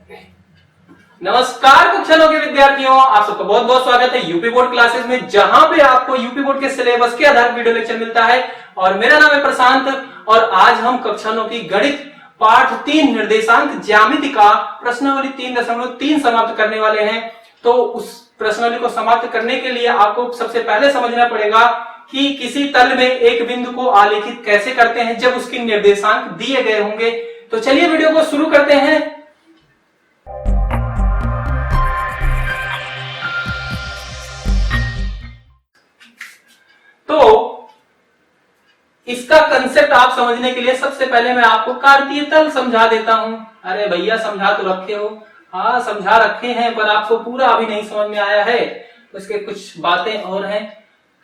नमस्कार कक्षाओं के विद्यार्थियों, आप सबका बहुत बहुत स्वागत है यूपी बोर्ड क्लासेस में, जहां पे आपको यूपी बोर्ड के सिलेबस के आधार वीडियो लेक्चर मिलता है। और मेरा नाम है प्रशांत और आज हम कक्षाओं की गणित पाठ 3 निर्देशांक ज्यामिति का प्रश्नावली 3.3 समाप्त करने वाले हैं। तो उस प्रश्नावली को समाप्त करने के लिए आपको सबसे पहले समझना पड़ेगा कि किसी तल में एक बिंदु को आलेखित कैसे करते हैं जब उसके निर्देशांक दिए गए होंगे। तो चलिए वीडियो को शुरू करते हैं। तो इसका कंसेप्ट आप समझने के लिए सबसे पहले मैं आपको कार्तीय तल समझा देता हूं। अरे भैया समझा तो रखे हो, हाँ समझा रखे हैं, पर आपको पूरा अभी नहीं समझ में आया है, उसके कुछ बातें और हैं।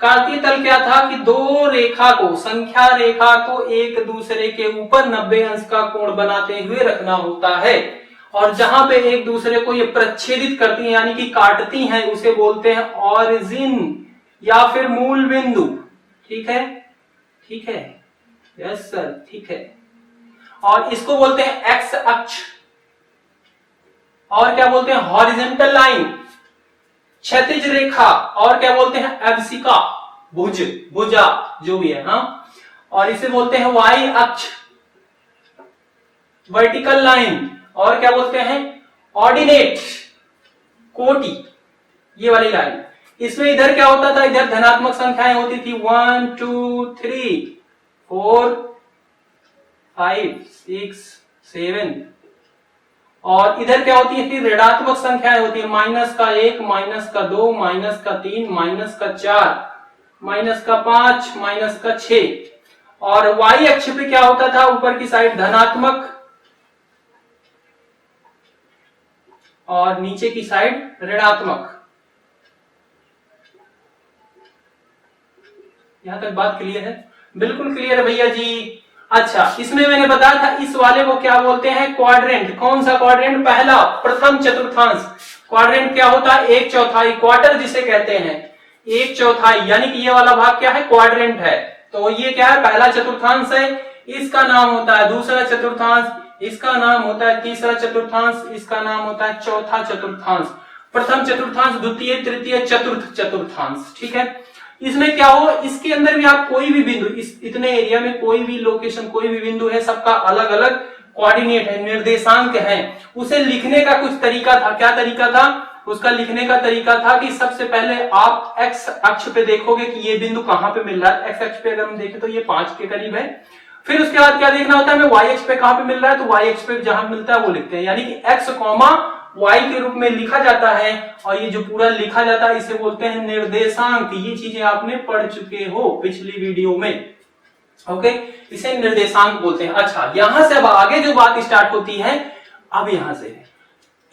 कार्तीय तल क्या था कि दो रेखा को, संख्या रेखा को एक दूसरे के ऊपर 90 अंश का कोण बनाते हुए रखना होता है, और जहां पे एक दूसरे को ये प्रच्छेदित करती हैं यानी कि काटती हैं उसे बोलते हैं ऑरिजिन या फिर मूल बिंदु। ठीक है, ठीक है, यस सर, ठीक है। और इसको बोलते हैं एक्स अक्ष, और क्या बोलते हैं हॉरिजॉन्टल लाइन, क्षैतिज रेखा, और क्या बोलते हैं अभिसिका, भुज, भुजा, जो भी है। हाँ, और इसे बोलते हैं वाई अक्ष, वर्टिकल लाइन, और क्या बोलते हैं ऑर्डिनेट, कोटि, ये वाली लाइन। इसमें इधर क्या होता था, इधर धनात्मक संख्याएं होती थी 1 2 3 4 5 6 7, और इधर क्या होती है फिर ऋणात्मक संख्याएं होती है, -1, -2, -3, -4, -5, -6। और y अक्ष पे क्या होता था, ऊपर की साइड धनात्मक और नीचे की साइड ऋणात्मक। यहां तक बात क्लियर है? बिल्कुल क्लियर है भैया जी। अच्छा, इसमें मैंने बताया था इस वाले को क्या बोलते हैं, क्वाड्रेंट। कौन सा क्वाड्रेंट? पहला, प्रथम चतुर्थांश। क्वाड्रेंट क्या होता है? 1/4, क्वार्टर जिसे कहते हैं, 1/4, यानी कि ये वाला भाग क्या है, क्वाड्रेंट है। तो ये क्या है, पहला चतुर्थांश है, इसका नाम होता है दूसरा चतुर्थांश, इसका नाम होता है तीसरा चतुर्थांश, इसका नाम होता है चौथा चतुर्थांश। प्रथम चतुर्थांश, द्वितीय, तृतीय, चतुर्थ चतुर्थांश। ठीक है, इसमें क्या हो, इसके अंदर भी आप कोई भी बिंदु, इस इतने एरिया में कोई भी लोकेशन, कोई भी बिंदु है, सबका अलग अलग कोऑर्डिनेट है, निर्देशांक है। उसे लिखने का कुछ तरीका था। क्या तरीका था उसका? लिखने का तरीका था कि सबसे पहले आप एक्स अक्ष पे देखोगे कि ये बिंदु कहां पे मिल रहा है। एक्स अक्ष पे अगर हम देखें तो ये 5 के करीब है। फिर उसके बाद क्या देखना होता है, हमें वाई अक्ष पे कहां पे मिल रहा है, तो वाई अक्ष पे जहां मिलता है वो लिखते हैं, यानी कि एक्स कॉमा y के रूप में लिखा जाता है। और ये जो पूरा लिखा जाता है इसे बोलते हैं निर्देशांक। ये चीजें आपने पढ़ चुके हो पिछली वीडियो में। ओके, इसे निर्देशांक बोलते हैं। अच्छा, यहां से अब आगे जो बात स्टार्ट होती है, अब यहां से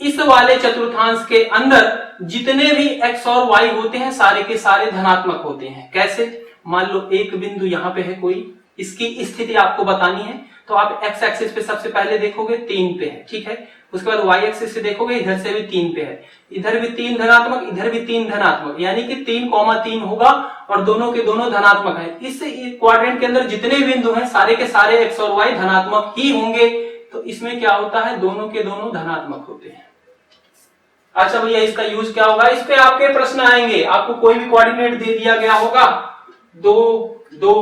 इस वाले चतुर्थांश के अंदर जितने भी x और y होते हैं सारे के सारे धनात्मक होते हैं। कैसे? मान लो एक बिंदु यहां पे है कोई, इसकी स्थिति आपको बतानी है, तो आप x एक्सिस पे सबसे पहले देखोगे 3 पे है। ठीक है, उसके बाद y एक्सिस से देखोगे इधर से भी 3 पे है, इधर भी 3 धनात्मक, इधर भी 3 धनात्मक, यानी कि 3,3 होगा और दोनों के दोनों धनात्मक है। इस क्वाड्रेंट के अंदर जितने बिंदु हैं सारे के सारे x और y धनात्मक ही होंगे। तो इसमें क्या होता है, दोनों के दोनों धनात्मक होते हैं। अच्छा भैया, इसका यूज क्या होगा? इस पे आपके प्रश्न आएंगे। आपको कोई भी कोऑर्डिनेट दे दिया गया होगा 2 2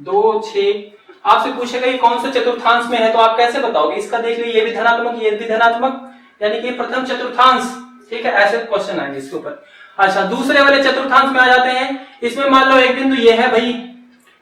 2 6, आपसे पूछेगा ये कौन से चतुर्थांश में है, तो आप कैसे बताओगे? इसका देख लीजिए, ये भी धनात्मक, ये भी धनात्मक, यानी कि प्रथम चतुर्थांश। ठीक है, ऐसे क्वेश्चन आएंगे इसके ऊपर। अच्छा, दूसरे वाले चतुर्थांश में आ जाते हैं। इसमें मान लो एक बिंदु ये है भाई,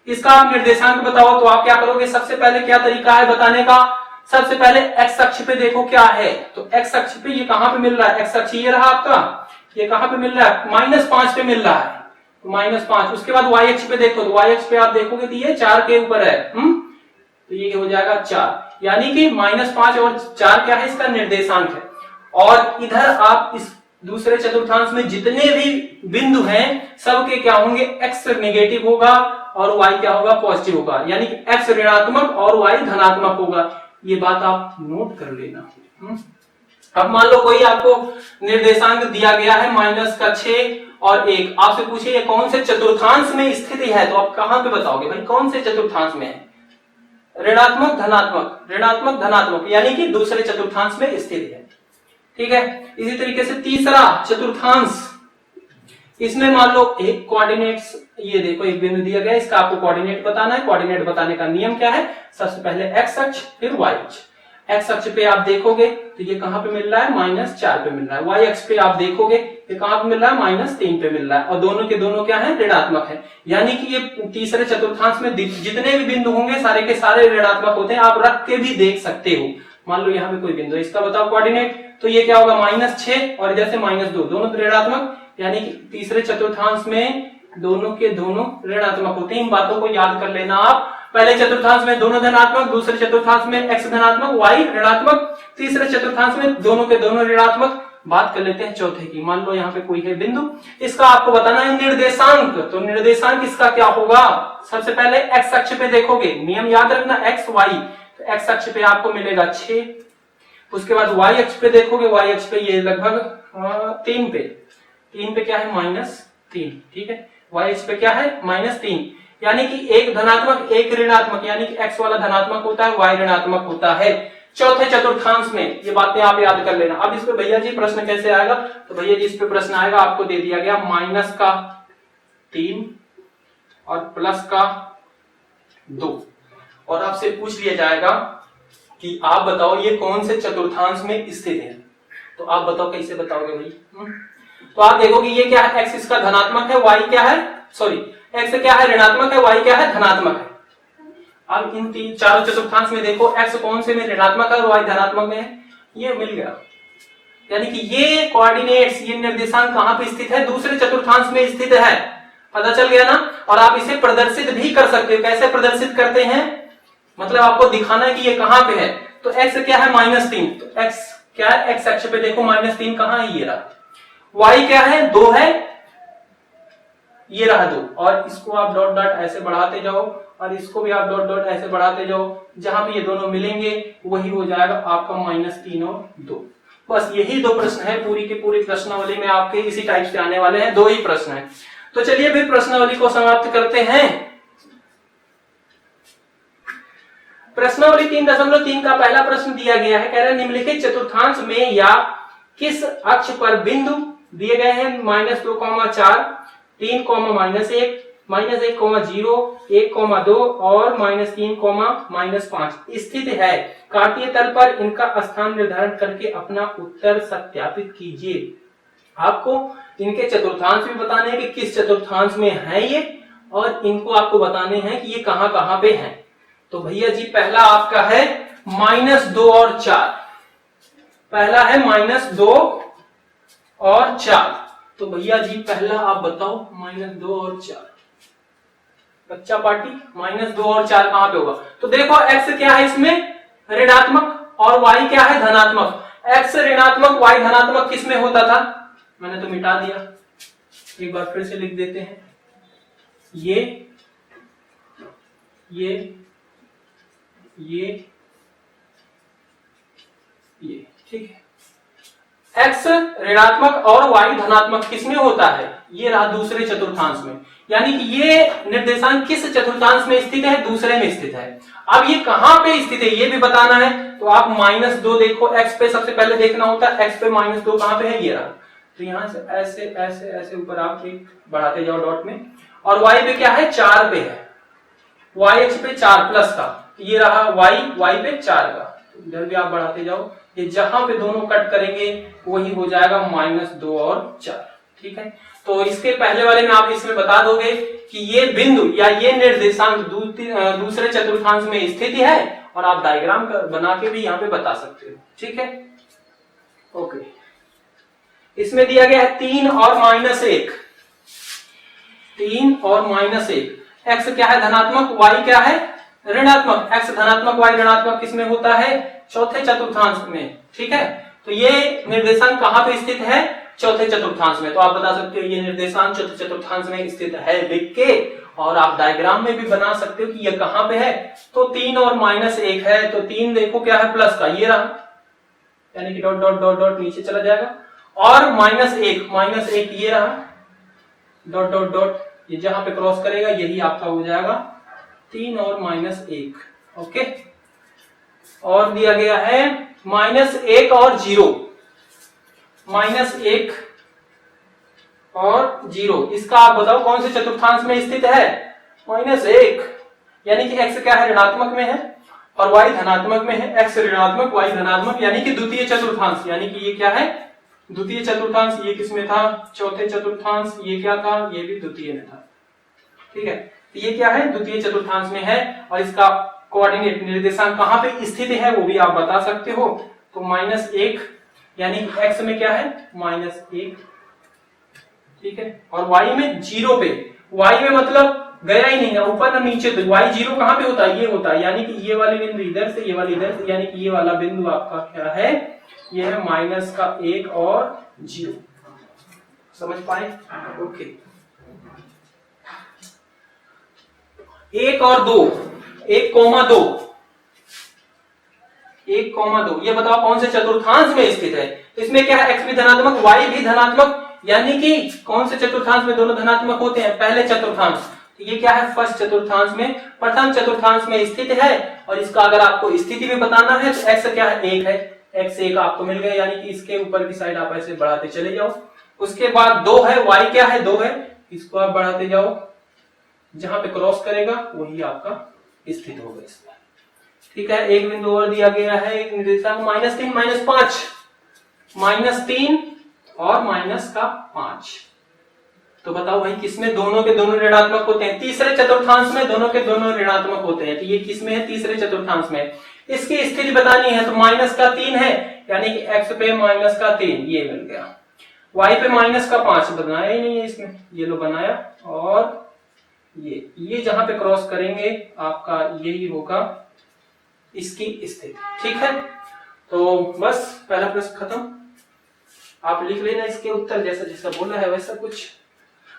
इसका आप निर्देशांक बताओ, तो आप क्या करोगे? सबसे पहले क्या तरीका है बताने का? सबसे पहले एक्स अक्ष पे देखो क्या है, तो एक्स अक्ष पे ये कहां पे मिल रहा है? एक्स अक्ष ये रहा आपका, ये कहां पे मिल रहा है? -5 पे मिल रहा है, तो -5। उसके बाद y अक्ष पे देखो, तो y अक्ष पे आप देखोगे तो ये 4 के ऊपर है। तो ये हो जाएगा 4, यानी कि -5 और 4 क्या है, इसका निर्देशांक है। और इधर आप इस दूसरे चतुर्थांश में जितने भी बिंदु हैं सबके क्या होंगे, x नेगेटिव होगा और y क्या होगा, पॉजिटिव होगा, यानी कि x ऋणात्मक और y धनात्मक होगा। ये बात आप नोट कर लेना। अब मान लो कोई आपको निर्देशांक दिया गया है -6 और 1, आपसे पूछे ये कौन से चतुर्थांश में स्थिति है, तो आप कहां पे बताओगे भाई कौन से चतुर्थांश में है? ऋणात्मक धनात्मक, ऋणात्मक धनात्मक, यानी कि दूसरे चतुर्थांश में स्थिति है। ठीक है। इसी तरीके से तीसरा चतुर्थांश, इसमें मान लो एक कोऑर्डिनेट्स, ये देखो एक बिंदु दिया गया है, इसका आपको कोऑर्डिनेट बताना है। कोऑर्डिनेट बताने का नियम क्या है, सबसे पहले एक्स अक्ष फिर वाई अक्ष। एक्स अक्ष पे आप देखोगे तो ये कहां पे मिल रहा है, -4 पे मिल रहा है। वाई अक्ष पे आप देखोगे ये कहां पे मिल रहा है, -3 पे मिल रहा है, और दोनों के दोनों क्या है, ऋणात्मक है। यानी कि ये तीसरे चतुर्थांश में जितने भी बिंदु होंगे सारे के सारे ऋणात्मक होते हैं। आप रख के भी देख सकते हो। मान लो यहाँ पे कोई बिंदु है, इसका बताओ कोऑर्डिनेट, तो ये क्या होगा, -6 और इधर से -2, दोनों ऋणात्मक, यानी कि तीसरे चतुर्थांश में दोनों के दोनों ऋणात्मक होते हैं। इन बातों को याद कर लेना आप। पहले चतुर्थांश में दोनों धनात्मक, दूसरे चतुर्थांश में एक्स धनात्मक वाई ऋणात्मक, तीसरे चतुर्थांश में दोनों के दोनों ऋणात्मक। बात कर लेते हैं चौथे की। मान लो यहाँ पे कोई है बिंदु, इसका आपको बताना है निर्देशांक। तो निर्देशांक इसका क्या होगा, सबसे पहले एक्स अक्ष पे देखोगे, नियम याद रखना एक्स वाई, तो एक्स अक्ष पे आपको मिलेगा 6। उसके बाद वाई अक्ष पे देखोगे, वाई अक्ष पे ये लगभग 3 पे क्या है, -3, ठीक है। वाई अक्ष पे क्या है, -3, यानी कि एक धनात्मक एक ऋणात्मक, यानी कि एक्स वाला धनात्मक होता है, वाई ऋणात्मक होता है चौथे चतुर्थांश में। ये बातें आप याद कर लेना। अब इस पे भैया जी प्रश्न कैसे आएगा, तो भैया जी इस पे प्रश्न आएगा, आपको दे दिया गया -3 और +2, और आपसे पूछ लिया जाएगा कि आप बताओ ये कौन से चतुर्थांश में स्थित है। तो आप बताओ कैसे बताओगे भाई। तो आप देखोगे ये क्या है, एक्स इसका धनात्मक है, वाई क्या है, सॉरी एक्स क्या है ऋणात्मक है, वाई क्या है धनात्मक है। अब इन तीन चारों चतुर्थांश में देखो एक्स कौन से में ऋणात्मक है और वाई धनात्मक में है, ये मिल गया। यानी कि ये कोऑर्डिनेट्स, ये निर्देशांक कहां पे स्थित है, दूसरे चतुर्थांश में स्थित है। पता चल गया ना। और आप इसे प्रदर्शित भी कर सकते हो। कैसे प्रदर्शित करते हैं, मतलब आपको दिखाना है कि ये कहां पे है। तो एक्स क्या है, -3, तो एक्स क्या है, एक्स अक्ष पे देखो -3 कहां है, ये रहा। वाई क्या है, 2 है, ये रहा 2, और इसको आप डॉट डॉट ऐसे बढ़ाते जाओ, और इसको भी आप डॉट डॉट ऐसे बढ़ाते जाओ, जहां पे ये दोनों मिलेंगे वही हो जाएगा आपका -3 और 2। बस यही 2 प्रश्न है, पूरी के पूरी प्रश्नावली में आपके इसी टाइप से आने वाले हैं, 2 ही प्रश्न है। तो चलिए फिर प्रश्नावली को समाप्त करते हैं। प्रश्नावली 3.3 का पहला प्रश्न दिया गया है, कह रहा है निम्नलिखित चतुर्थांश में या किस अक्ष पर बिंदु दिए गए हैं, -2,4, 3, -1, -1,0, 1,2 और -3, -5 स्थित है। काटिय तल पर इनका स्थान निर्धारण करके अपना उत्तर सत्यापित कीजिए। आपको इनके चतुर्थांश भी बताने हैं कि किस चतुर्थांश में है ये, और इनको आपको बताने हैं कि ये कहां कहां पे है। तो भैया जी पहला आपका है -2 और 4, पहला है -2 और 4। तो भैया जी पहला आप बताओ, -2 और 4, बच्चा पार्टी, -2 और 4 कहां पे होगा। तो देखो x क्या है इसमें, ऋणात्मक, और y क्या है धनात्मक। x ऋणात्मक y धनात्मक किस में होता था, मैंने तो मिटा दिया, एक बार फिर से लिख देते हैं। ये ठीक है। x ऋणात्मक और y धनात्मक किसमें होता है, ये रहा दूसरे चतुर्थांश में। यानी कि ये निर्देशांक किस चतुर्थांश में स्थित है, दूसरे में स्थित है। अब ये कहां पे स्थित है ये भी बताना है। तो आप -2 देखो, x पे सबसे पहले देखना होता है, x पे -2 कहां पे है, ये रहा। तो यहां से ऐसे ऐसे ऐसे ऊपर आप एक बढ़ाते जाओ डॉट में, और y पे क्या है, 4 पे है, y अक्ष पे 4 प्लस का, ये रहा y पे 4 का, इधर भी आप बढ़ाते जाओ, ये जहां पे दोनों कट करेंगे वही हो जाएगा -2 और 4, ठीक है। तो इसके पहले वाले में आप इसमें बता दोगे कि ये बिंदु या ये निर्देशांक दूसरे चतुर्थांश में स्थित है, और आप डायग्राम बना के भी यहाँ पे बता सकते हो, ठीक है। ओके, इसमें दिया गया है 3 और -1, 3 और -1। x क्या है धनात्मक, y क्या है ऋणात्मक। x धनात्मक y ऋणात्मक किसमें होता है, चौथे चतुर्थांश में, ठीक है। तो ये निर्देशांक कहां पे स्थित है, चौथे चतुर्थांश में। तो आप बता सकते हो ये निर्देशांक चौथे चतुर्थांश में स्थित है लिख के, और आप डायग्राम में भी बना सकते हो कि ये कहां पे है। तो 3 और -1 है, तो 3 देखो क्या है प्लस का, ये रहा, यानी कि डॉट डॉट डॉट डॉट नीचे चला जाएगा, और -1 ये रहा, डॉट डॉट डॉट, ये जहां पे क्रॉस करेगा यही आपका हो जाएगा 3 और -1, ओके। और दिया गया है -1 और 0, -1 और 0, इसका आप बताओ कौन से चतुर्थांश में स्थित है? -1, यानी कि x क्या है, ऋणात्मक में है और y धनात्मक में है। x ऋणात्मक y धनात्मक, यानी कि द्वितीय चतुर्थांश, यानी कि ये क्या है, द्वितीय चतुर्थांश। ये किसमें था? चौथे चतुर्थांश। ये क्या था? ये भी द्वितीय में था। ठीक है, तो ये क्या है, द्वितीय चतुर्थांश में है। और इसका कोऑर्डिनेट निर्देशांक कहां पे स्थित है वो भी आप बता सकते हो। तो -1, यानी कि x में क्या है, -1, ठीक है, और y में 0 पे। y में मतलब गया ही नहीं है ऊपर ना नीचे, तो y 0 कहां पे होता है? ये होता है, यानी कि ये वाली बिंदु इधर से, ये वाली इधर से, यानी कि ये वाला बिंदु आपका क्या है, ये है -1 और 0। समझ पाए? ओके। 1 और 2, 1,2, 1,2, ये बताओ कौन से चतुर्थांश में स्थित है? इसमें क्या है, x भी धनात्मक y भी धनात्मक, यानी कि कौन से चतुर्थांश में दोनों धनात्मक होते हैं? पहले चतुर्थांश। तो ये क्या है, फर्स्ट चतुर्थांश में, प्रथम चतुर्थांश में स्थित है। और इसका अगर आपको स्थिति भी बताना है तो x क्या है, 1 है, x 1 आपको मिल गया, यानी कि इसके ऊपर की साइड आप ऐसे बढ़ाते चले जाओ। उसके बाद 2 है, y क्या है, 2 है, इसको आप बढ़ाते जाओ, जहां पे क्रॉस करेगा वही आपका स्थित होगा इसमें। ठीक है, एक बिंदु और दिया गया है, एक निर्देशांक -3, -5, -3 और -5। तो बताओ भाई किसमें दोनों के दोनों ऋणात्मक होते हैं? तीसरे चतुर्थांश में दोनों के दोनों ऋणात्मक होते हैं। तो ये किसमें है? तीसरे चतुर्थांश में। इसकी स्थिति बतानी है तो -3 है, यानी कि x पे -3, ये मिल गया। y पे -5 बनाया ही नहीं है इसमें, ये लो बनाया। और ये जहां पे क्रॉस करेंगे आपका यही होगा इसकी स्थिति। ठीक है, तो बस पहला प्रश्न खत्म। आप लिख लेना इसके उत्तर, जैसा जैसा बोला है वैसा कुछ।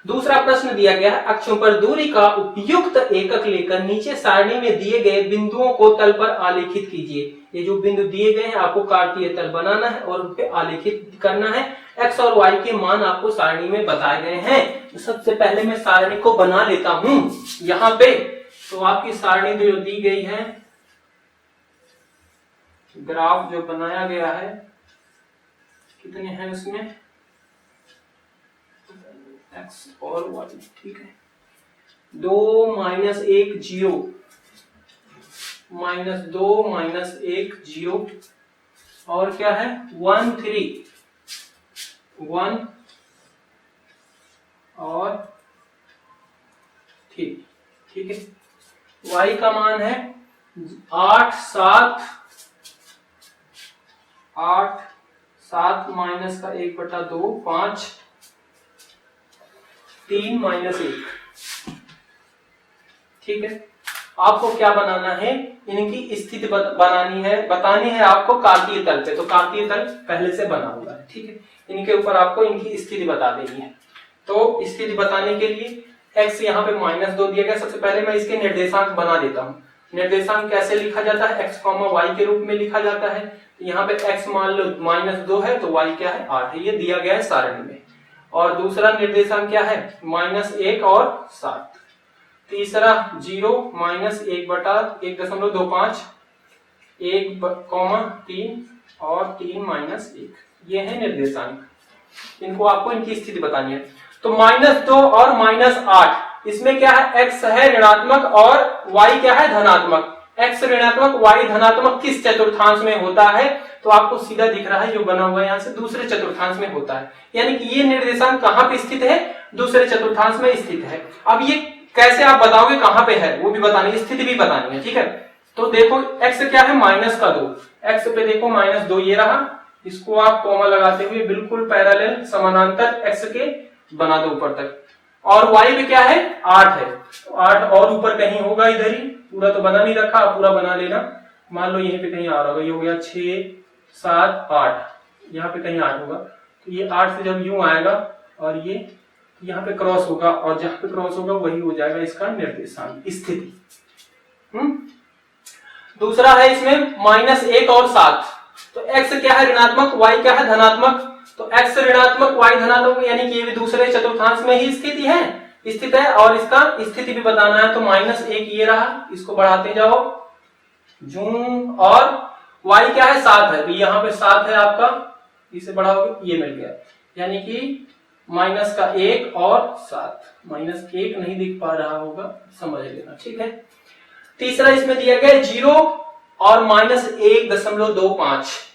दूसरा प्रश्न दिया गया है, अक्षों पर दूरी का उपयुक्त एकक लेकर नीचे सारणी में दिए गए बिंदुओं को तल पर आलेखित कीजिए। ये जो बिंदु दिए गए हैं आपको कार्तीय तल बनाना है और उन पे आलेखित करना है। x और y के मान आपको सारणी में बताए गए हैं। तो सबसे पहले मैं सारणी को बना लेता हूं यहाँ पे। तो आपकी सारणी जो दी गई है, ग्राफ जो बनाया गया है, कितने हैं उसमें, x और y, ठीक है। 2 -1 0, -2 -1 0, और क्या है 1 3 1 और 3, ठीक है। y का मान है 8 7 माइनस का 1/2 5 3 -1, ठीक है। आपको क्या बनाना है, इनकी स्थिति बतानी है आपको कार्तीय तल पे। तो कार्तीय तल पहले से बना हुआ है, ठीक है। इनके ऊपर आपको इनकी स्थिति बता देनी है। तो स्थिति बताने के लिए x यहाँ पे -2 दिया गया। सबसे पहले मैं इसके निर्देशांक बना देता हूँ। निर्देशांक कैसे लिखा जाता है, x, y के रूप में लिखा जाता है। यहाँ पे x मान लो -2 है, तो y क्या है 8 है, ये दिया गया है सारणी में। और दूसरा निर्देशांक क्या है, -1 और 7। तीसरा 0 -1/1.25 1,3 और 3 -1, ये है निर्देशांक। इनको आपको इनकी स्थिति बतानी है। तो -2 और -8, इसमें क्या है, x है ऋणात्मक और y क्या है धनात्मक। x ऋणात्मक y धनात्मक किस चतुर्थांश में होता है? तो आपको सीधा दिख रहा है जो बना हुआ है यहाँ से, दूसरे चतुर्थांश में होता है। यानी कि ये निर्देशांक कहाँ पे स्थित है, दूसरे चतुर्थांश में स्थित है। अब ये कैसे आप बताओगे कहाँ पे है, वो भी बतानी, स्थिति भी बतानी है, ठीक है। तो देखो x क्या है -2, x पे देखो -2 ये रहा, इसको आप कॉमा लगाते हुए बिल्कुल पैरेलल समानांतर x के बना दो ऊपर तक। और y पे क्या है 8 है, तो 8 और ऊपर कहीं होगा, इधर ही, पूरा तो बना नहीं रखा, पूरा बना लेना। मान लो यहीं पे कहीं आ रहा होगा, ये हो गया 6 7 8, यहाँ पे कहीं 8 होगा। तो ये 8 से जब यूं आएगा और ये यहाँ पे क्रॉस होगा, और जहां पे क्रॉस होगा वही हो जाएगा इसका निर्देशांक स्थिति। दूसरा है इसमें -1 और 7। तो x क्या है ऋणात्मक, y क्या है धनात्मक। तो x ऋणात्मक y धनात्मक, यानी कि ये भी दूसरे चतुर्थांश में ही स्थित है। और इसका स्थिति भी बताना है। तो -1 ये रहा, इसको बढ़ाते जाओ जूम, और y क्या है 7 है, तो यहाँ पे 7 है आपका, इसे बढ़ाओगे ये मिल गया, यानी कि माइनस का 1 और 7, -1 नहीं दिख पा रहा होगा, समझ लेना, ठीक है। तीसरा इसमें दिया गया 0 और -1.25।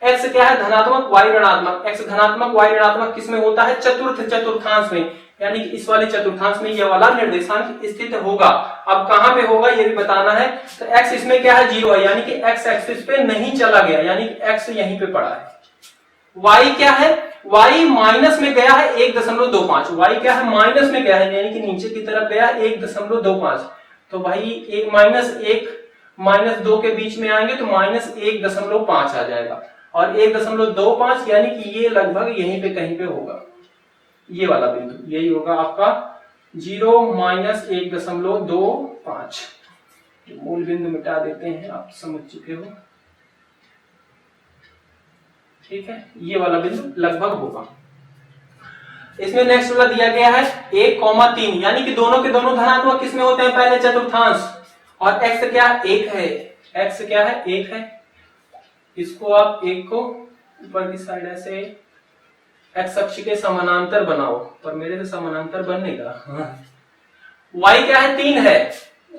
x क्या है धनात्मक, y ऋणात्मक। x धनात्मक y ऋणात्मक किसमें होता है, चतुर्थांश में, यानी कि इस वाले चतुर्थांश में ये वाला निर्देशांक स्थित होगा। अब कहां पे होगा ये भी बताना है। तो x इसमें क्या है 0 है, यानी कि x एक्सिस पे नहीं चला गया, यानी कि x यहीं पे पड़ा है। y क्या है, y माइनस में गया है 1.25, y क्या है माइनस में गया है, यानी कि नीचे की तरफ गया 1.25। तो भाई एक माइनस 2 के बीच में आएंगे तो -1.5 आ जाएगा, और 1.25 यानी कि ये लगभग यहीं पे कहीं पे होगा, ये वाला बिंदु यही होगा आपका 0 -1.25। मूल बिंदु मिटा देते हैं, आप समझ चुके हो, ठीक है, ये वाला बिंदु लगभग होगा। इसमें नेक्स्ट वाला दिया गया है 1,3, यानी कि दोनों के दोनों धनात्मक किसमें होते हैं, पहले चतुर्थांश, और x क्या 1 है, x क्या है 1 है। इसको आप 1 को ऊपर की साइड ऐसे x अक्ष के समानांतर बनाओ, पर मेरे से समानांतर बनेगा। y क्या है 3 है,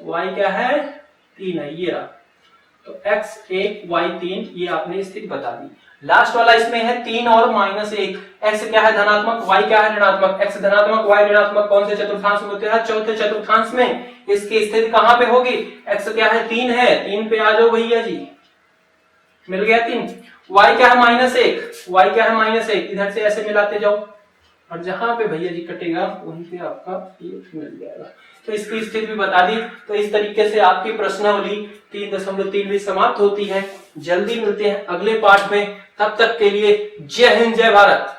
y क्या है 3 है, ये रहा। तो x1 y3 ये आपने स्थिति बता दी। लास्ट वाला इसमें है 3 और -1। x क्या है धनात्मक, y क्या है ऋणात्मक। x धनात्मक y ऋणात्मक कौन से चतुर्थांश में होते हैं, चौथे चतुर्थांश में। इसकी स्थिति कहां पे होगी, x क्या है 3 है, 3 पे आ जाओ भैया जी, मिल गया 3। y क्या है -1, y क्या है -1, इधर से ऐसे मिलाते जाओ, और जहां पे भैया जी कटेगा वहीं पे आपका ये मिल जाएगा। तो इसकी स्थिति भी बता दी। तो इस तरीके से आपकी प्रश्नावली 3.3 भी समाप्त होती है। जल्दी मिलते हैं अगले पाठ में, तब तक के लिए जय हिंद जय भारत।